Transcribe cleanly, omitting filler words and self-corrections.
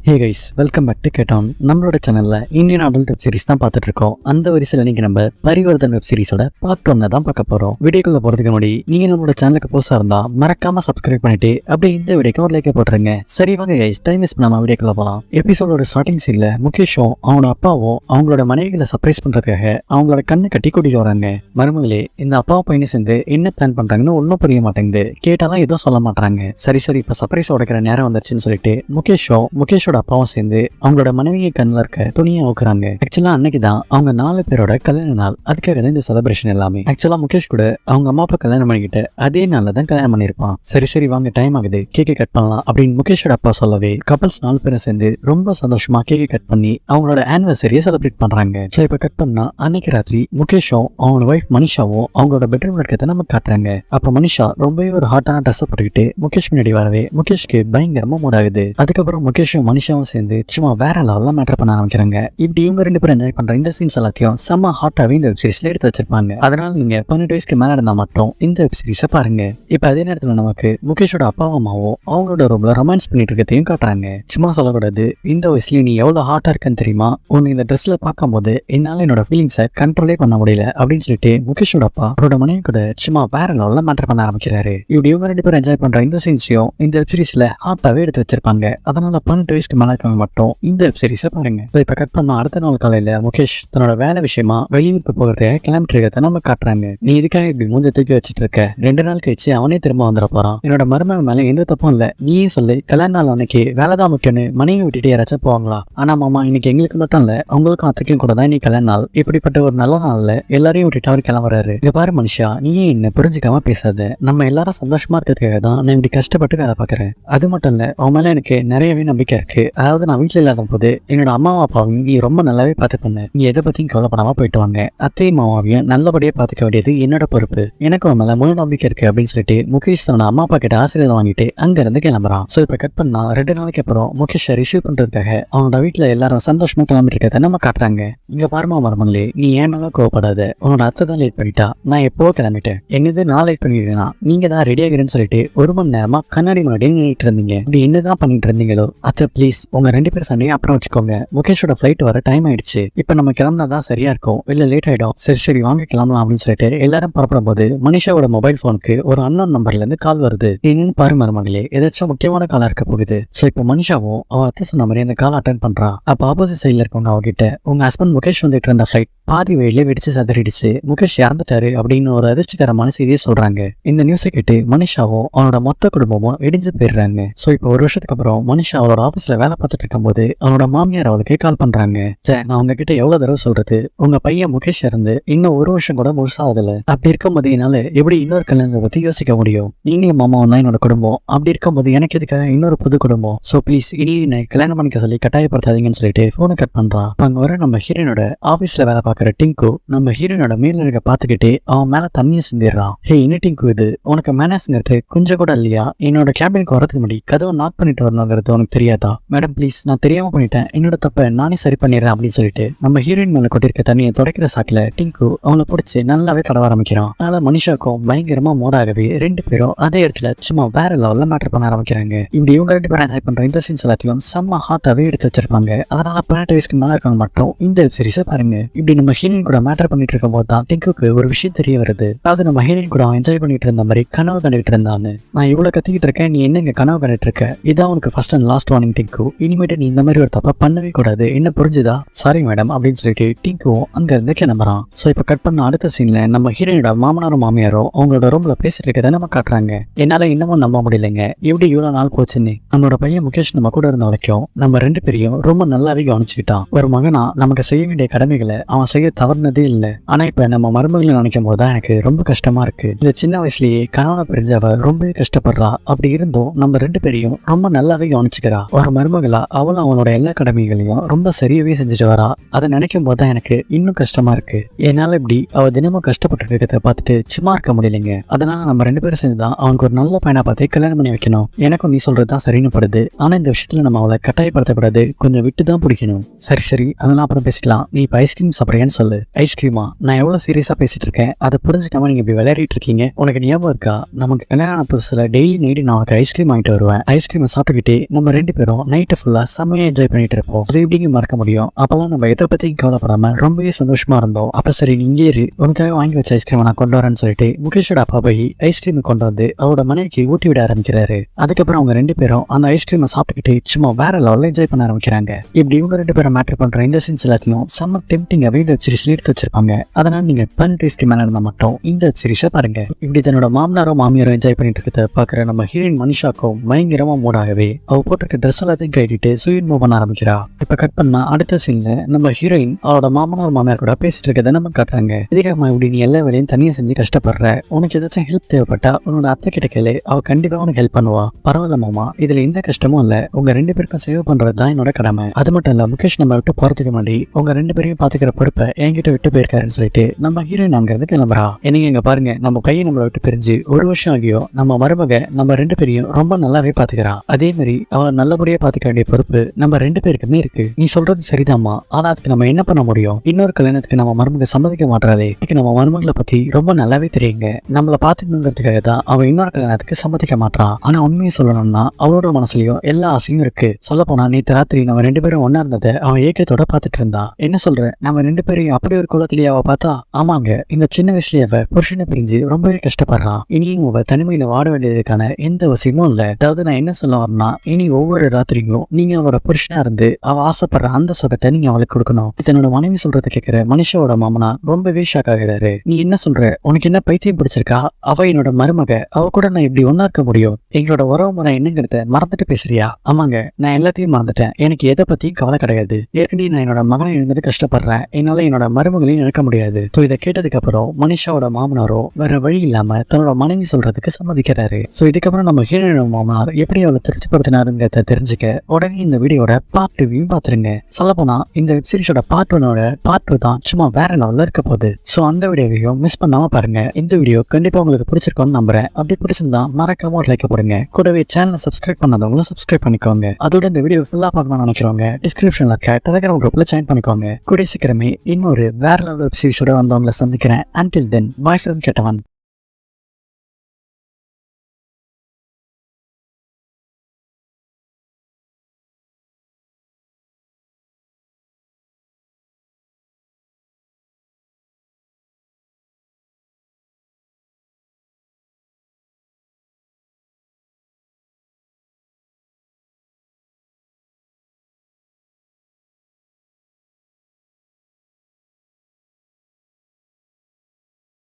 Hey guys, welcome back to கேட்டான். நம்மளோட சேனல்ல இந்தியன் அடல்ட் வெப் சீரிஸ் தான் பார்த்துட்டு இருக்கோம். அந்த வரிசையில் இன்னைக்கு நம்ம பரிவர்த்தன் வெப் சீரிஸோட பார்ட் 1 தான் பார்க்க போறோம். வீடியோக்குள்ள போறதுக்கு முன்னாடி நீங்க நம்மளோட சேனலுக்கு புதுசா இருந்தா மறக்காம சப்ஸ்கிரைப் பண்ணிட்டு அப்படியே இந்த வீடியோக்கு ஒரு லைக் போட்டுருங்க. சரி வாங்க கைஸ், டைம் வேஸ்ட் பண்ணாம வீடியோக்குள்ள போலாம். எபிசோடோட ஸ்டார்டிங் சீன்ல முகேஷும் அவனோட அப்பாவும் அவங்களோட மனைவிகளை சர்ப்ரைஸ் பண்றதுக்காக அவங்களோட கண்ணை கட்டி கூட்டிட்டு வராங்க. மருமகளே, இந்த அப்பாவை பையனை சேர்ந்து என்ன பிளான் பண்றாங்கன்னு ஒன்னும் புரிய மாட்டேங்குது. கேட்டாதான் எதுவும் சொல்ல மாட்டாங்க. சரி இப்ப சர்ப்ரைஸ் உடைக்கிற நேரம் வந்துருச்சுன்னு சொல்லிட்டு முகேஷோட அப்பாவும் சேர்ந்து அவங்களோட மனைவியை கண்ணில் இருக்க துணியை ஊக்குறாங்க. ஆக்சுவலா அன்னைக்குதான் அவங்க 4 பேரோட கல்யாண நாள். அதுக்காக தான் இந்த செலிப்ரேஷன் எல்லாமே. ஆக்சுவலா முகேஷ் கூட அவங்க அம்மா அப்பா கல்யாணம் பண்ணிக்கிட்டு அதே நாள்ல தான் கல்யாணம் பண்ணிருப்பான். சரி வாங்க, டைம் ஆகுது, கேக்கை கட் பண்ணலாம் அப்படின்னு முகேஷோட அப்பா சொல்லவே கப்பல்ஸ் 4 பேரை சேர்ந்து ரொம்ப சந்தோஷமா கேக்கை கட் பண்ணி அவங்களோட ஆனிவர்சரியை செலிப்ரேட் பண்றாங்க. சோ இப்ப கட் பண்ணா அன்னைக்கு ராத்திரி முகேஷும் அவனோட ஒய்ஃப் மனிஷாவும் அவங்களோட பெட்ரூம்ல இருக்கிறத நம்ம காட்டுறாங்க. அப்ப மனிஷா ரொம்பவே ஒரு ஹாட்டான ட்ரெஸ் போட்டுக்கிட்டு முகேஷ் முன்னாடி வரவே முகேஷ்க்கு பயங்கரமா மூடாகுது. அதுக்கப்புறம் முகேஷும் மனிஷாவும் சேர்ந்து சும்மா வேற லெவல்ல மேட்டர் பண்ண ஆரம்பிக்கிறாங்க. இப்படி இவங்க 2 பேரும் என்ஜாய் பண்ற இந்த சீன்ஸ் எல்லாத்தையும் செம்ம ஹாட்டாவே இந்த வெப் சீரிஸ்ல எடுத்து வச்சிருப்பாங்க. அதனால நீங்க 18 வயசுக்கு மேல இருந்தா மட்டும் இந்த வெப் சீரிஸை பாருங்க. இப்ப அதே நேரத்துல நமக்கு முகேஷோட அப்பாவும் அம்மாவும் அவங்களோட ரூம்ல ரொமான்ஸ் பண்ணிட்டு இருக்கிறதையும் காட்டுறாங்க. சும்மா சொல்லக்கூடாது, இந்த வயசுல நீ எவ்வளவு ஹாட்டா இருக்குன்னு தெரியுமா, உன்னை இந்த ட்ரெஸ்ல பார்க்கும்போது என்னால என்னோட ஃபீலிங்ஸை கண்ட்ரோலே பண்ண முடியல அப்படின்னு சொல்லிட்டு முகேஷோட அப்பா அவரோட மனைவி கூட சும்மா வேற லெவல்ல மேட்டர் பண்ண ஆரம்பிக்கிறாரு. இப்படி இவங்க 2 பேரும் என்ஜாய் பண்ற இந்த சீன்ஸையும் இந்த வெப் சீரிஸ்ல ஹாட்டாவே எடுத்து வச்சிருப்பாங்க. அதனால 18 வயசுக்கு மேல இருக்கவங்க மட்டும் இந்த வெப் சீரிஸை பாருங்க. இப்ப கட் பண்ண அடுத்த நாள் காலையில முகேஷ் தன்னோட வேலை விஷயமா வெளியூருக்கு போகிறத கிளம்பிட்டு இருக்கிறத நம்ம காட்டுறாங்க. நீ இதுக்காக இப்படி மூஞ்ச தூக்கி வச்சுட்டு இருக்க, 2 நாள் கழிச்சு அவனே திரும்ப வந்துட போறான். என்னோட மருமகன் மேல எந்த தப்பும் இல்ல, நீயே சொல்லு, கல்யாண நாள் அன்னைக்கு வேலைதான் முக்கியம்னு மனைவி விட்டுட்டு யாராச்சும் போவாங்களா? ஆனா மாமா, இன்னைக்கு எங்களுக்கு மட்டும் இல்ல, உங்களுக்கும் அத்தைக்கும் கூட தான் இன்னைக்கு கல்யாண நாள். இப்படிப்பட்ட ஒரு நல்ல நாள்ல எல்லாரையும் விட்டுட்டு அவர் கிளம்புறாரு. இங்க பாரு மனுஷா, நீயே என்ன புரிஞ்சுக்காம பேசாத. நம்ம எல்லாரும் சந்தோஷமா இருக்கிறதுக்காக தான் நான் இப்படி கஷ்டப்பட்டு வேலை பாக்குறேன். அது மட்டும் இல்ல, அவன் மேல எனக்கு நிறையவே நம்பிக்கை இருக்கு. அதாவது நான் வீட்டுல இல்லாத போது என்னோட அம்மாவும் அப்பாவும் நீ ரொம்ப நல்லாவே பார்த்துப்பண்ண. நீ எதை பத்தியும் கவலைப்படாம போயிட்டு வாங்க. அத்தையும் மாமாவையும் நல்லபடியா பார்த்துக்க வேண்டியது என்னோட பொறுப்பு. எனக்கு அவன் மேல முழு நம்பிக்கை இருக்கு அப்படின்னு சொல்லிட்டு முகேஷ் தன்னோட அம்மா அப்பா கிட்ட ஆசீர்வாதம் வாங்கிட்டு அங்க இருந்து கிளம்புறான். சோ இப்ப கட் பண்ணா 2 நாளைக்கு அப்புறம் முகேஷை ரிசீவ் பண்றதுக்காக அவனோட வீட்டுல எல்லாரும் சந்தோஷமா கிளம்பிட்டு இருக்கிறத நம்ம காட்டுறாங்க. இங்க பாருமா மருமங்களே, நீ ஏன் மேல கோவப்படாத. உன்னோட அத்தை தான் லேட் பண்ணிட்டா, நான் எப்போ கிளம்பிட்டேன். என்னது நான் லேட் பண்ணிட்டேனா? நீங்க தான் ரெடி ஆகிறேன்னு சொல்லிட்டு 1 மணி நேரமா கண்ணாடி முன்னாடி நின்றுட்டு இருந்தீங்க. இப்படி என்னதான் பண்ணிட்டு இருந்தீங்களோ? அத்தை ப்ளீஸ், உங்க 2 பேர் சண்டையும் அப்புறம் வச்சுக்கோங்க. முகேஷோட ஃபிளைட் வர டைம் ஆயிடுச்சு. இப்ப நம்ம கிளம்பினாதான் சரியா இருக்கும், இல்ல லேட் ஆயிடும். சரி வாங்க கிளம்பலாம் அப்படின்னு சொல்லிட்டு எல்லாரும் புறப்படும் போது மனிஷாவோட மொபைல் போனுக்கு ஒரு அன்னோன் நம்பர்ல இருந்து கால் வருது. என்னன்னு பாரு மருமகளே, ஏதாச்சும் முக்கியமான காலா இருக்க போகுது. சோ இப்ப மனிஷாவும் அவ அத்தை சொன்ன மாதிரி அந்த கால் அட்டன் பண்றா. அப்ப ஆப்போசிட் சைட்ல இருக்கவங்க அவகிட்ட, உங்க ஹஸ்பண்ட் முகேஷ் வந்துட்டு இருந்த ஃபிளைட் பாதி வழியில வெடிச்சு சதறிடுச்சு, முகேஷ் இறந்துட்டாரு அப்படின்னு ஒரு அதிர்ச்சிகரமான செய்தியை சொல்றாங்க. இந்த நியூஸை கேட்டு மனிஷாவும் அவனோட மொத்த குடும்பமும் இடிஞ்சு போயிடுறாங்க. சோ இப்போ 1 வருஷத்துக்கு அப்புறம் மனிஷா அவளோட ஆபீஸ்ல வேலை பார்த்துட்டு இருக்கும் போது அவனோட மாமியார் அவளுக்கு கால் பண்றாங்க. நான் உங்ககிட்ட எவ்வளவு தடவை சொல்றது, உங்க பையன் முகேஷ் இருந்து இன்னும் 1 வருஷம் கூட முழுசாகல. அப்படி இருக்கும்போது என்னால எப்படி இன்னொரு கல்யாணத்தை பத்தி யோசிக்க முடியும்? நீங்களும் மாமாவும் தான் என்னோட குடும்பம். அப்படி இருக்கும்போது எனக்கு எதுக்காக இன்னொரு புது குடும்பம்? சோ ப்ளீஸ் இனி என்னை கல்யாணம் பண்ணிக்க சொல்லி கட்டாயப்படுத்தாதீங்கன்னு சொல்லிட்டு போனை கட் பண்றான். அங்க வர நம்ம ஹீரோனோட ஆபீஸ்ல வேலை பார்க்குற டிங்கு நம்ம ஹீரோனோட மேல பார்த்துக்கிட்டு அவன் மேல தண்ணியை சிந்திடுறான். ஹே என்ன டிங்கு இது, உனக்கு மேனேஜ்ங்கிறது கொஞ்சம் கூட இல்லையா? என்னோட கேபினுக்கு வரதுக்கு முன்னாடி கதவை நாக் பண்ணிட்டு வரணுங்கிறது உனக்கு தெரியாதா? மேடம் ப்ளீஸ், நான் தெரியாம பண்ணிட்டேன், என்னோட தப்ப நானே சரி பண்ணிடுறேன் அப்படின்னு சொல்லிட்டு நம்ம ஹீரோயின் மேல கொட்டிருக்க தண்ணியை துடைக்கிற சாக்குல டிங்கு அவங்களை பிடிச்சி நல்லாவே தடவ ஆரம்பிக்கிறான். அதனால மனிஷாக்கும் பயங்கரமா மோடாகவே 2 பேரும் அதே இடத்துல சும்மா வேற லெவல்ல மேட்டர் பண்ண ஆரம்பிக்கிறாங்க. இப்படி இவங்க 2 பேரும் என்ஜாய் பண்ற இந்த சீன்ஸ் எல்லாத்தையும் செம்ம ஹாட்டாவே எடுத்து வச்சிருப்பாங்க. அதனால 18 வயசுக்கு மேல இருக்கவங்க மட்டும் இந்த வெப் சீரிஸை பாருங்க. இப்படி நம்ம ஹீரோயின் கூட மேட்டர் பண்ணிட்டு இருக்கும் போது தான் டிங்குக்கு ஒரு விஷயம் தெரிய வருது. அதாவது நம்ம ஹீரோயின் கூட என்ஜாய் பண்ணிட்டு இருந்த மாதிரி கனவு கண்டுகிட்டு இருந்தான்னு. நான் இவ்வளவு கத்திக்கிட்டு இருக்கேன், நீ என்ன இங்க கனவு கண்டுட்டு இருக்க? இதான் உனக்கு ஃபர்ஸ்ட் அண்ட் லாஸ்ட் வார்னிங் டிங்கு. இனிமேட்டு நீ இந்த மாதிரி ஒரு தப்பா பண்ணவே கூடாது, என்ன புரிஞ்சுதா? சாரி மேடம் அப்படின்னு சொல்லிட்டு டிங்குவும் அங்க இருந்து கிளம்புறான். சோ இப்ப கட் பண்ண அடுத்த சீன்ல நம்ம ஹீரோனோட மாமனாரும் மாமியாரும் அவங்களோட ரூம்ல பேசிட்டு இருக்கதை நம்ம காட்டுறாங்க. என்னால இன்னமும் நம்ப முடியலைங்க, எப்படி இவ்வளவு நாள் போச்சுன்னு. நம்மளோட பையன் முகேஷ் நம்ம கூட இருந்த வரைக்கும் நம்ம 2 பேரையும் ரொம்ப நல்லாவே கவனிச்சுக்கிட்டான். ஒரு மகனா நமக்கு செய்ய வேண்டிய கடமைகளை அவன் செய்ய தவறுனதே இல்லை. ஆனா இப்ப நம்ம மருமகளை நினைக்கும் போதுதான் எனக்கு ரொம்ப கஷ்டமா இருக்கு. இந்த சின்ன வயசுலயே கணவனை பிரிஞ்சவ ரொம்பவே கஷ்டப்படுறா. அப்படி இருந்தும் நம்ம 2 பேரையும் ரொம்ப நல்லாவே கவனிச்சுக்கிறா. ஒரு மருமகளா அவளும் அவனோட எல்லா கடமைகளையும் ரொம்ப சரியாவே செஞ்சுட்டு வரா. அதை நினைக்கும் போதுதான் எனக்கு இன்னும் கஷ்டமா இருக்கு. என்னால இப்படி அவ தினமும் கஷ்டப்பட்டு இருக்கிறத பார்த்துட்டு சும்மா இருக்க முடியலைங்க. அதனால நம்ம 2 பேரும் சேர்ந்துதான் அவனுக்கு ஒரு நல்ல பையனா பார்த்து கல்யாணம் பண்ணி வைக்கணும். எனக்கும் நீ சொல்றதுதான் சரின்னு படுது. ஆனா இந்த விஷயத்துல நம்ம அவளை கட்டாயப்படுத்தக்கூடாது, கொஞ்சம் விட்டு தான் பிடிக்கணும். சரி அதெல்லாம் அப்புறம் பேசிக்கலாம். நீ இப்ப ஐஸ்கிரீம் சாப்பிட்றியா? பண்றீங்கன்னு சொல்லு. ஐஸ்கிரீமா? நான் எவ்வளவு சீரியஸா பேசிட்டு இருக்கேன், அதை புரிஞ்சுக்காம நீங்க இப்படி விளையாடிட்டு இருக்கீங்க. உனக்கு ஞாபகம் இருக்கா, நமக்கு கல்யாணம் புதுசுல டெய்லி நைட்டு நான் உனக்கு ஐஸ்கிரீம் வாங்கிட்டு வருவேன். ஐஸ்கிரீமை சாப்பிட்டுக்கிட்டே நம்ம 2 பேரும் நைட்டு ஃபுல்லா செம்மையா என்ஜாய் பண்ணிட்டு இருப்போம். அது எப்படிங்க மறக்க முடியும்? அப்பெல்லாம் நம்ம எதை பத்தியும் கவலைப்படாம ரொம்பவே சந்தோஷமா இருந்தோம். அப்ப சரி நீ இங்கே இரு, உனக்காக வாங்கி வச்ச ஐஸ்கிரீமை நான் கொண்டு வரேன்னு சொல்லிட்டு முகேஷோட அப்பா போய் ஐஸ்கிரீம் கொண்டு வந்து அவரோட மனைவிக்கு ஊட்டி விட ஆரம்பிக்கிறாரு. அதுக்கப்புறம் அவங்க 2 பேரும் அந்த ஐஸ்கிரீமை சாப்பிட்டுக்கிட்டு சும்மா வேற லெவல்ல என்ஜாய் பண்ண ஆரம்பிக்கிறாங்க. இப்படி இவங்க 2 பேரும் மேட்டர் பண்ற இந்த சீன்ஸ் எல்லாத்தையும் செம்ம டெம்டிங்கா வெப் சீரிஸ் எடுத்து வச்சிருப்பாங்க. அதனால நீங்க பன் டேஸ்டி மேல இருந்தா மட்டும் இந்த சீரிஸை பாருங்க. இப்படி தன்னோட மாமனாரும் மாமியாரும் என்ஜாய் பண்ணிட்டு இருக்கிறத பாக்குற நம்ம ஹீரோயின் மனிஷாக்கும் பயங்கரமா மூடாகவே அவ போட்டிருக்க ட்ரெஸ் எல்லாத்தையும் கட்டிட்டு சூயின் மூவ் பண்ண ஆரம்பிக்கிறா. இப்ப கட் பண்ணா அடுத்த சீன்ல நம்ம ஹீரோயின் அவரோட மாமனார் மாமியார் கூட பேசிட்டு இருக்கதை நம்ம காட்டுறாங்க. இதுக்காக இப்படி நீ எல்லா வேலையும் தனியா செஞ்சு கஷ்டப்படுற, உனக்கு ஏதாச்சும் ஹெல்ப் தேவைப்பட்டா உன்னோட அத்தை கிட்ட கேளு, அவ கண்டிப்பா உனக்கு ஹெல்ப் பண்ணுவா. பரவாயில்ல மாமா, இதுல எந்த கஷ்டமும் இல்ல, உங்க 2 பேருக்கும் சேவ் பண்றது தான் என்னோட கடமை. அது மட்டும் இல்ல, முகேஷ் நம்ம விட்டு போறதுக்கு முன்னாடி உங்க 2 பேரையும் பாத்துக்கிற பொறுப்பை என்கிட்ட விட்டு போயிருக்காருன்னு சொல்லிட்டு நம்ம ஹீரோயின் அங்கிருந்து கிளம்புறா. என்னங்க இங்க பாருங்க, நம்ம பையன் நம்மளை விட்டு பிரிஞ்சு 1 வருஷம் ஆகியோ நம்ம மருமக நம்ம 2 பேரையும் ரொம்ப நல்லாவே பாத்துக்கிறான். அதே மாதிரி அவளை நல்லபடியா பாத்துக்க வேண்டிய பொறுப்பு நம்ம 2 பேருக்குமே இருக்கு. நீ சொல்றது சரிதாம்மா, ஆனா அதுக்கு நம்ம என்ன பண்ண முடியும்? இன்னொரு கல்யாணத்துக்கு நம்ம மருமக சம்மதிக்க மாட்டாளே. நம்ம மருமகளை பத்தி ரொம்ப நல்லாவே தெரியுங்க. நம்மள பாத்துக்கணுங்கிறதுக்காக தான் அவன் இன்னொரு கல்யாணத்துக்கு சம்மதிக்க மாட்டான். ஆனா உண்மையை சொல்லணும்னா அவளோட மனசுலயும் எல்லா ஆசையும் இருக்கு. சொல்ல போனா நேற்று ராத்திரி நம்ம 2 பேரும் ஒன்னா இருந்ததை அவன் ஏக்கத்தோட பாத்துட்டு இருந்தான். என்ன சொல்ற, நம்ம 2 பேரையும் அப்படி ஒரு குளத்திலேயே அவ பார்த்தா? ஆமாங்க, இந்த சின்ன வயசுலயே அவ புருஷனை பிரிஞ்சு ரொம்பவே கஷ்டப்படுறான். இனியும் அவ தனிமையில வாட வேண்டியதுக்கான எந்த அவசியமும் இல்ல. அதாவது நான் என்ன சொல்ல வரேன்னா, இனி ஒவ்வொரு ராத்திரியும் நீங்க அவரோட புருஷனா இருந்து அவ ஆசைப்படுற அந்த சுகத்தை நீங்க அவளுக்கு கொடுக்கணும். தன்னோட மனைவி சொல்றதை கேட்கிற மனுஷோட மாமனா ரொம்பவே ஷாக் ஆகிறாரு. நீ என்ன சொல்ற, உனக்கு என்ன பைத்தியம் பிடிச்சிருக்கா? அவ என்னோட மருமக, அவ கூட நான் இப்படி ஒன்னா இருக்க முடியும்? எங்களோட உறவு முறை என்னங்கிறத மறந்துட்டு பேசுறியா? ஆமாங்க, நான் எல்லாத்தையும் மறந்துட்டேன். எனக்கு எதை பத்தியும் கவலை கிடையாது. ஏற்கனவே நான் என்னோட மகனை எழுந்துட்டு கஷ்டப்படுறேன். என்னால என்னோட மருமகளையும் இழக்க முடியாது. இதை கேட்டதுக்கு அப்புறம் மனிஷாவோட மாமனாரோ வேற வழி இல்லாம தன்னோட மனைவி சொல்றதுக்கு சம்மதிக்கிறாரு. இதுக்கப்புறம் நம்ம ஹீரோனோட மாமனார் எப்படி அவளை திருப்திப்படுத்தினாருங்கிறத தெரிஞ்சுக்க உடனே இந்த வீடியோட பார்ட் 2 பாத்துருங்க. சொல்ல போனா இந்த வெப் சீரிஸோட பார்ட் 1 பார்ட் 2 தான் சும்மா வேற லெவல்ல இருக்க போகுது. அந்த வீடியோவையும் மிஸ் பண்ணாம பாருங்க. இந்த வீடியோ கண்டிப்பா உங்களுக்கு பிடிச்சிருக்கும்னு நம்புறேன். அப்படி பிடிச்சிருந்தா மறக்காம ஒரு லைக் போடுங்க. கூடவே சேனலை சப்ஸ்கிரைப் பண்ணாதவங்களும் சப்ஸ்கிரைப் பண்ணிக்கோங்க. அதோட இந்த வீடியோ ஃபுல்லா பார்க்கணும்னு நினைக்கிறவங்க டிஸ்கிரிப்ஷன்ல இருக்க டெலிகிராம் குரூப்ல ஜாயின் பண்ணிக்கோங்க. கூடிய சீக்கிரமே இன்னொரு வேற லெவல் வெப் சீரிஸோட வந்தவங்களை சந்திக்கிறேன். Until then, bye from Kettavan.